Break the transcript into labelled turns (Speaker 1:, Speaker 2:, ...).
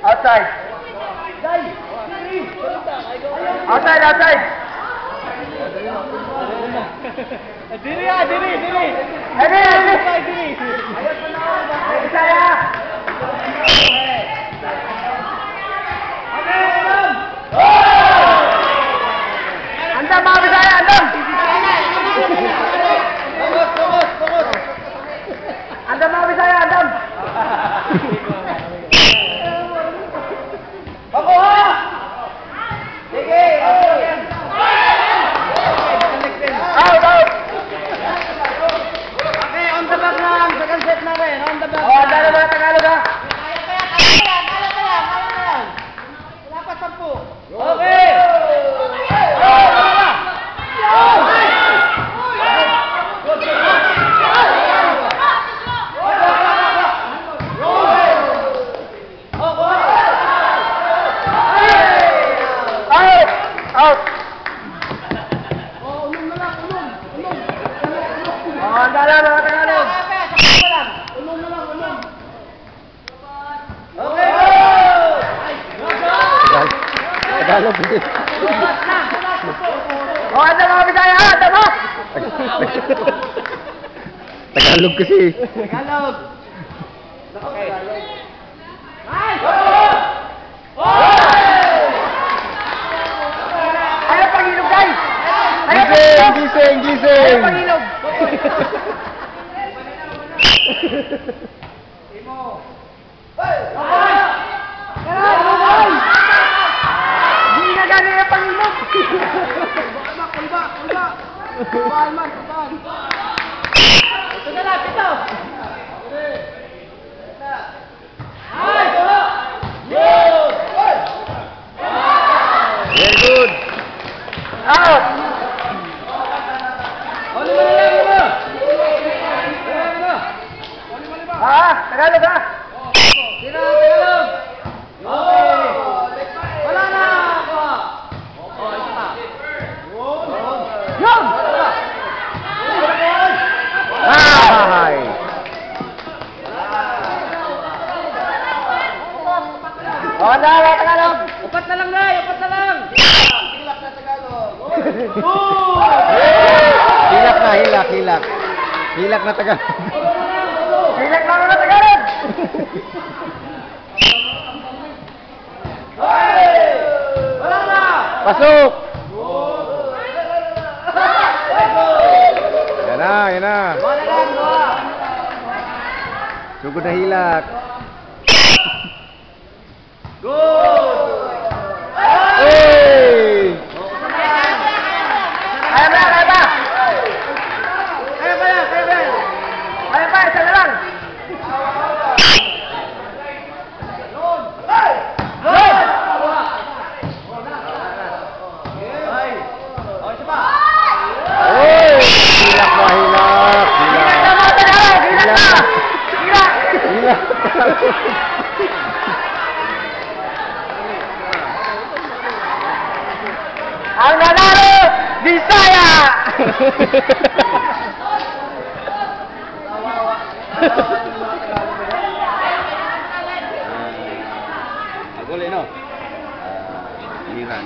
Speaker 1: Outside. Outside, outside.
Speaker 2: Diri ya, diri.
Speaker 1: Diri. Saya. Anda mau saya, Anda. Fokus. Anda mau saya, Anda. Out.
Speaker 2: Okay, on the back lang. Second set na rin. On the back.
Speaker 1: Oh, dahil mga Tagalog ha.
Speaker 2: Kaya yan. Wala pa 10. Okay.
Speaker 1: Out. Oh, dala mga Tagalog.
Speaker 2: Okay.
Speaker 3: Tagalog.
Speaker 1: Oh, anda mga Bisaya ha, anda mo.
Speaker 3: Tagalog kasi.
Speaker 2: Tagalog. Okay.
Speaker 1: Ayaw pangilog, guys.
Speaker 3: Gising.
Speaker 1: Ayaw pangilog. Hindi na gano'n yung pangilog.
Speaker 2: Kulba. Ito na lang, ito.
Speaker 3: Very good.
Speaker 1: Out. Tagalog ha.
Speaker 2: Tagalog. Wala na. Isa pa.
Speaker 1: Yun.
Speaker 3: Ay.
Speaker 1: Oh, anda mga Tagalog.
Speaker 2: Upat na lang, Nay. Upat na lang.
Speaker 3: Hilak. Hilak na Tagalog.
Speaker 1: Hilak lang na Tagalog.
Speaker 2: Wala na.
Speaker 3: Pasok. Yan na.
Speaker 2: Wala lang, wala.
Speaker 3: Sugod na hilak.
Speaker 2: Good.
Speaker 3: Hey!
Speaker 1: Kaya ba?
Speaker 2: Kaya ba yan?
Speaker 1: Isa na lang.
Speaker 2: Isa pa.
Speaker 3: Hey! Hilak na hilak.
Speaker 1: Hilak na mga Tagalog. Hilak na.
Speaker 3: Hilak.
Speaker 1: Ang nanalo, Bisaya!
Speaker 3: Boleh no? Liran.